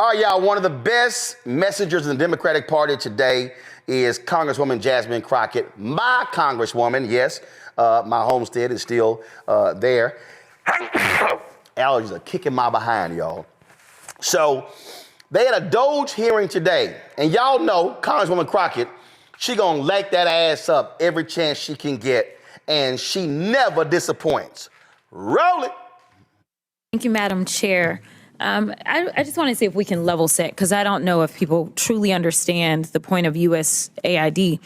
All right, y'all, one of the best messengers in the Democratic Party today is Congresswoman Jasmine Crockett, my Congresswoman, yes. My homestead is still there. Allergies are kicking my behind, y'all. So they had a Doge hearing today, and y'all know Congresswoman Crockett, she gonna light that ass up every chance she can get, and she never disappoints. Roll it. Thank you, Madam Chair. I just want to see if we can level set, because I don't know if people truly understand the point of USAID.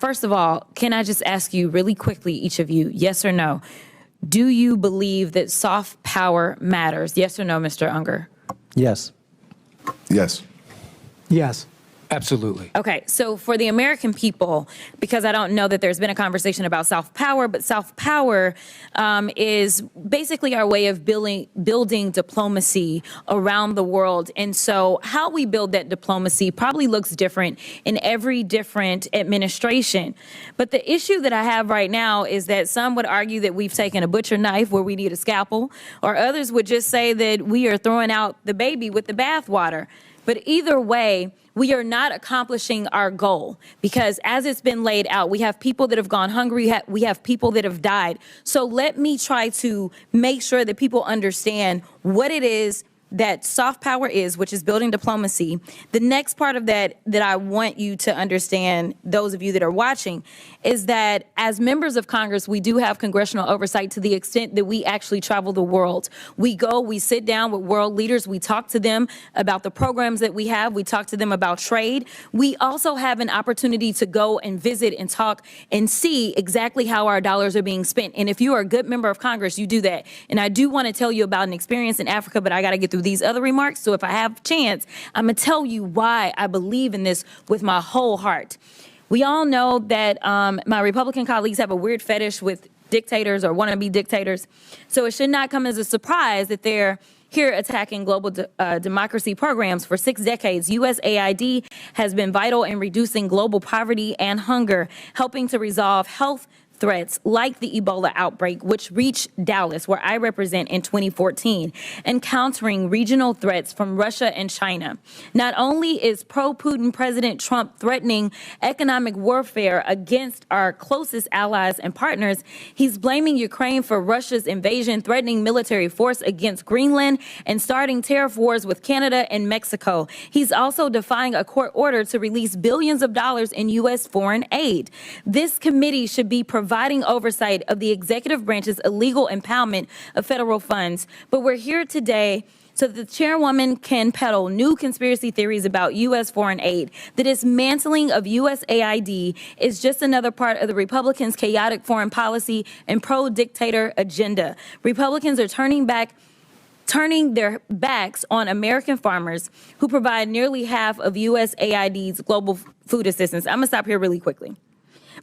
First of all, can I just ask you really quickly, each of you, yes or no? Do you believe that soft power matters? Yes or no, Mr. Unger? Yes. Yes. Yes. Absolutely. Okay, so for the American people, because I don't know that there's been a conversation about soft power, but soft power is basically our way of building diplomacy around the world. And so how we build that diplomacy probably looks different in every different administration. But the issue that I have right now is that some would argue that we've taken a butcher knife where we need a scalpel, or others would just say that we are throwing out the baby with the bathwater. But either way, we are not accomplishing our goal, because as it's been laid out, we have people that have gone hungry, we have people that have died. So let me try to make sure that people understand what it is that soft power is, which is building diplomacy. The next part of that I want you to understand, those of you that are watching, is that as members of Congress, we do have congressional oversight to the extent that we actually travel the world. We go, we sit down with world leaders, we talk to them about the programs that we have, we talk to them about trade. We also have an opportunity to go and visit and talk and see exactly how our dollars are being spent. And if you are a good member of Congress, you do that. And I do want to tell you about an experience in Africa, but I got to get through these other remarks. So if I have a chance, I'm going to tell you why I believe in this with my whole heart. We all know that my Republican colleagues have a weird fetish with dictators or wannabe dictators. So it should not come as a surprise that they're here attacking global democracy programs. For 6 decades, USAID has been vital in reducing global poverty and hunger, helping to resolve health threats like the Ebola outbreak, which reached Dallas, where I represent, in 2014, and countering regional threats from Russia and China. Not only is pro-Putin President Trump threatening economic warfare against our closest allies and partners, he's blaming Ukraine for Russia's invasion, threatening military force against Greenland, and starting tariff wars with Canada and Mexico. He's also defying a court order to release billions of dollars in U.S. foreign aid. This committee should be providing oversight of the executive branch's illegal impoundment of federal funds. But we're here today so that the chairwoman can peddle new conspiracy theories about U.S. foreign aid. The dismantling of USAID is just another part of the Republicans' chaotic foreign policy and pro-dictator agenda. Republicans are turning their backs on American farmers who provide nearly half of USAID's global food assistance. I'm going to stop here really quickly,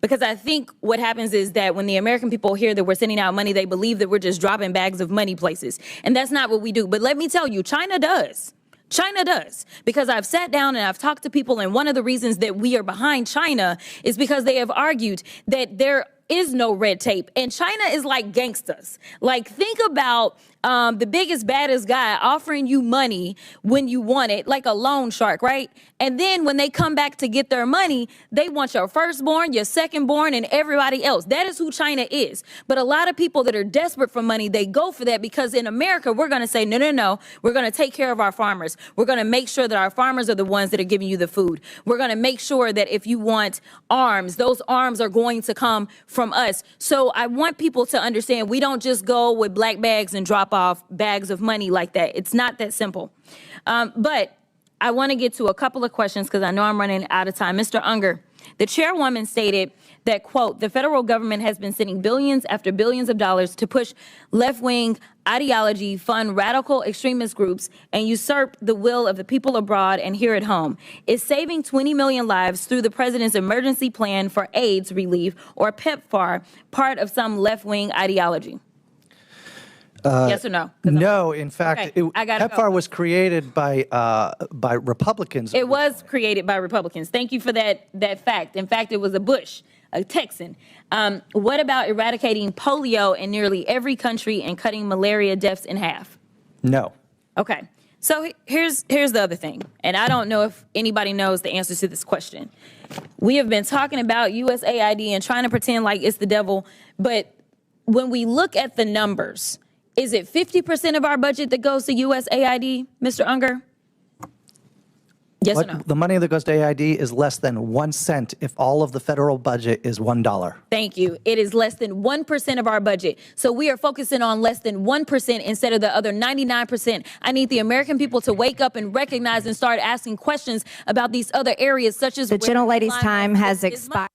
because I think what happens is that when the American people hear that we're sending out money, they believe that we're just dropping bags of money places. And that's not what we do. But let me tell you, China does. China does, because I've sat down and I've talked to people, and one of the reasons that we are behind China is because they have argued that there is no red tape, and China is like gangsters. Like, think about the biggest, baddest guy offering you money when you want it, like a loan shark, right? And then when they come back to get their money, they want your firstborn, your secondborn, and everybody else. That is who China is. But a lot of people that are desperate for money, they go for that, because in America, we're going to say, no, no, no, we're going to take care of our farmers. We're going to make sure that our farmers are the ones that are giving you the food. We're going to make sure that if you want arms, those arms are going to come from us. So I want people to understand, we don't just go with black bags and drop off bags of money like that. It's not that simple. But I want to get to a couple of questions, because I know I'm running out of time. Mr. Unger, the chairwoman stated that, quote, the federal government has been sending billions after billions of dollars to push left-wing ideology, fund radical extremist groups, and usurp the will of the people abroad and here at home. Is saving 20 million lives through the president's emergency plan for AIDS relief, or PEPFAR, part of some left-wing ideology? Yes or no? No, in fact, okay, PEPFAR was created by Republicans. It was created by Republicans. Thank you for that fact. In fact, it was a Bush, a Texan. What about eradicating polio in nearly every country and cutting malaria deaths in half? No. Okay. So here's the other thing, and I don't know if anybody knows the answer to this question. We have been talking about USAID and trying to pretend like it's the devil, but when we look at the numbers, is it 50% of our budget that goes to USAID, Mr. Unger? Yes or no? The money that goes to AID is less than 1 cent if all of the federal budget is $1. Thank you. It is less than 1% of our budget. So we are focusing on less than 1% instead of the other 99%. I need the American people to wake up and recognize and start asking questions about these other areas, such as The gentlelady's time has expired.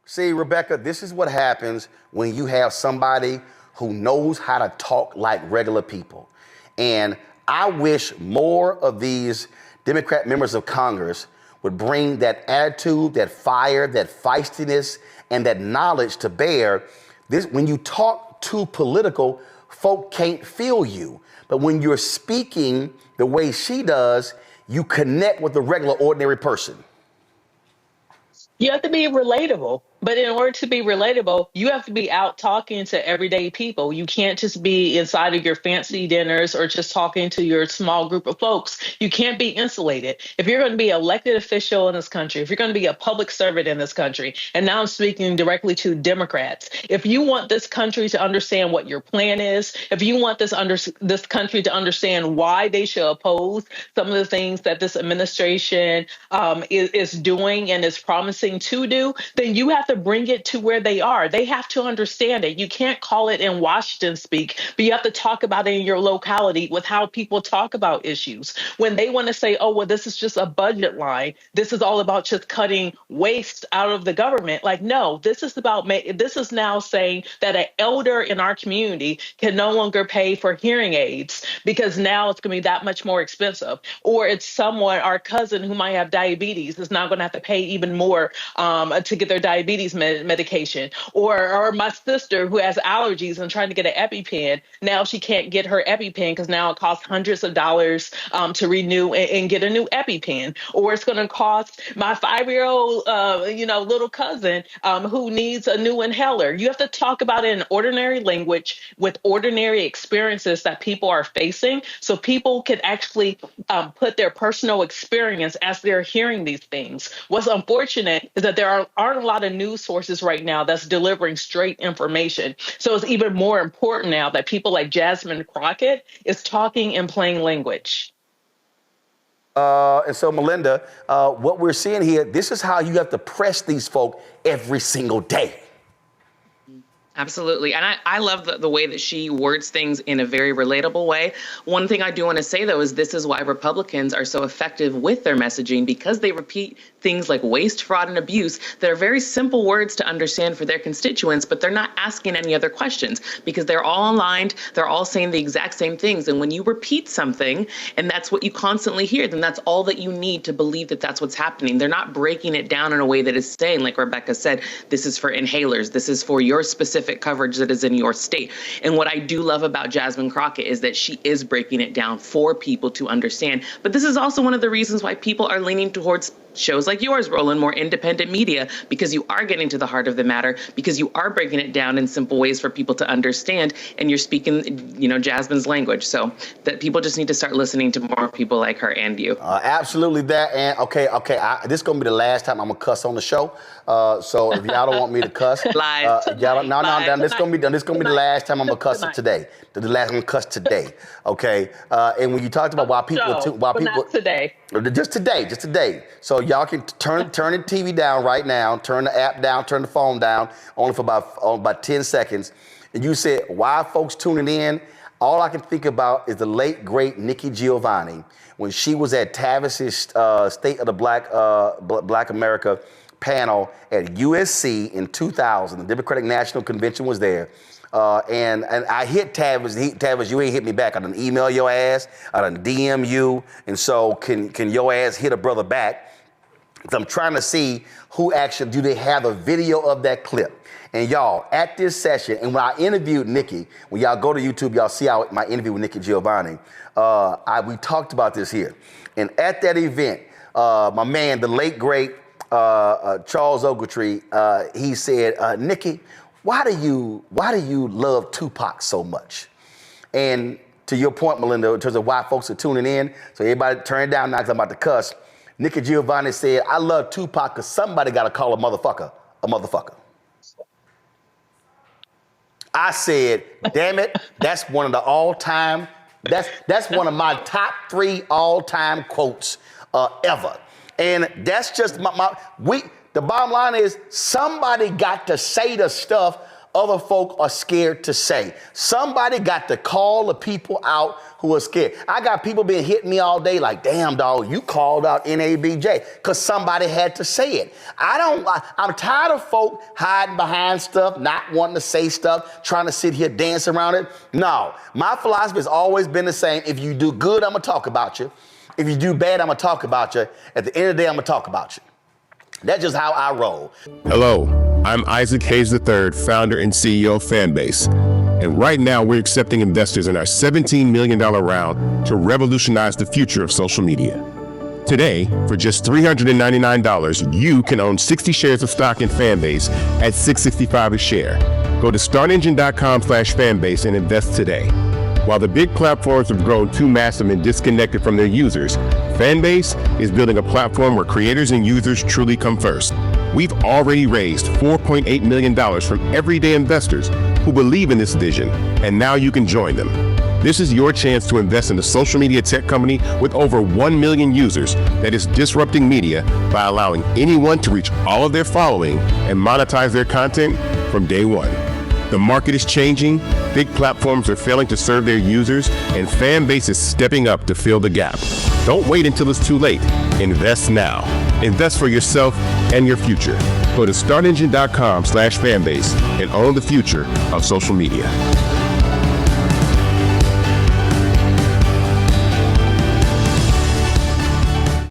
See, Rebecca, this is what happens when you have somebody who knows how to talk like regular people. And I wish more of these Democrat members of Congress would bring that attitude, that fire, that feistiness, and that knowledge to bear. This, when you talk too political, folk can't feel you. But when you're speaking the way she does, you connect with the regular, ordinary person. You have to be relatable. But in order to be relatable, you have to be out talking to everyday people. You can't just be inside of your fancy dinners or just talking to your small group of folks. You can't be insulated. If you're going to be an elected official in this country, if you're going to be a public servant in this country, and now I'm speaking directly to Democrats, if you want this country to understand what your plan is, if you want this country to understand why they should oppose some of the things that this administration is doing and is promising to do, then you have to bring it to where they are. They have to understand it. You can't call it in Washington speak, but you have to talk about it in your locality with how people talk about issues. When they want to say, oh, well, this is just a budget line, this is all about just cutting waste out of the government. Like, no, this is now saying that an elder in our community can no longer pay for hearing aids because now it's going to be that much more expensive. Or it's someone, our cousin who might have diabetes, is now going to have to pay even more to get their diabetes medication, or my sister who has allergies and trying to get an EpiPen. Now she can't get her EpiPen because now it costs hundreds of dollars to renew and get a new EpiPen. Or it's going to cost my 5-year-old, little cousin who needs a new inhaler. You have to talk about it in ordinary language with ordinary experiences that people are facing, so people can actually put their personal experience as they're hearing these things. What's unfortunate is that there aren't a lot of news sources right now that's delivering straight information. So it's even more important now that people like Jasmine Crockett is talking in plain language. And so, Melinda, what we're seeing here, this is how you have to press these folk every single day. Absolutely. And I love the way that she words things in a very relatable way. One thing I do want to say, though, is this is why Republicans are so effective with their messaging, because they repeat things like waste, fraud, and abuse that are very simple words to understand for their constituents, but they're not asking any other questions because they're all aligned. They're all saying the exact same things. And when you repeat something and that's what you constantly hear, then that's all that you need to believe that that's what's happening. They're not breaking it down in a way that is saying, like Rebecca said, this is for inhalers. This is for your specific coverage that is in your state. And what I do love about Jasmine Crockett is that she is breaking it down for people to understand. But this is also one of the reasons why people are leaning towards shows like yours, Roland, more independent media, because you are getting to the heart of the matter, because you are breaking it down in simple ways for people to understand, and you're speaking, Jasmine's language. So that people just need to start listening to more people like her and you. Absolutely that. And okay. This is going to be the last time I'm going to cuss on the show. So if y'all don't want me to cuss, Lies. this is going to be done. This is going to be the last time I'm going to cuss today. The last I'm going to cuss today. Okay. And when you talked about why people, Not today. Just today. So y'all can turn the TV down right now, turn the app down, turn the phone down, only for about 10 seconds. And you said, why folks tuning in? All I can think about is the late, great Nikki Giovanni, when she was at Tavis's State of the Black America panel at USC in 2000. The Democratic National Convention was there. And I hit Tavis. Tavis, you ain't hit me back. I done email your ass. I done DM you. And so can your ass hit a brother back? Because I'm trying to see who actually, do they have a video of that clip? And y'all, at this session, and when I interviewed Nikki, when y'all go to YouTube, y'all see my interview with Nikki Giovanni. We talked about this here. And at that event, my man, the late, great Charles Ogletree, he said, Nikki, why do you love Tupac so much? And to your point, Melinda, in terms of why folks are tuning in. So everybody turn it down now because I'm about to cuss. Nikki Giovanni said, I love Tupac because somebody got to call a motherfucker a motherfucker. I said, damn it, that's one of the all-time, that's one of my top 3 all-time quotes ever. And that's just the bottom line is somebody got to say the stuff other folk are scared to say. Somebody got to call the people out who are scared. I got people been hitting me all day like, damn, dog, you called out NABJ because somebody had to say it. I'm tired of folk hiding behind stuff, not wanting to say stuff, trying to sit here, dance around it. No, my philosophy has always been the same. If you do good, I'm going to talk about you. If you do bad, I'm going to talk about you. At the end of the day, I'm going to talk about you. That's just how I roll. Hello, I'm Isaac Hayes III, founder and CEO of Fanbase. And right now we're accepting investors in our $17 million round to revolutionize the future of social media. Today, for just $399, you can own 60 shares of stock in Fanbase at $6.65 a share. Go to startengine.com/fanbase and invest today. While the big platforms have grown too massive and disconnected from their users, Fanbase is building a platform where creators and users truly come first. We've already raised $4.8 million from everyday investors who believe in this vision, and now you can join them. This is your chance to invest in a social media tech company with over 1 million users that is disrupting media by allowing anyone to reach all of their following and monetize their content from day one. The market is changing, big platforms are failing to serve their users, and Fanbase is stepping up to fill the gap. Don't wait until it's too late. Invest now. Invest for yourself and your future. Go to startengine.com/fanbase and own the future of social media.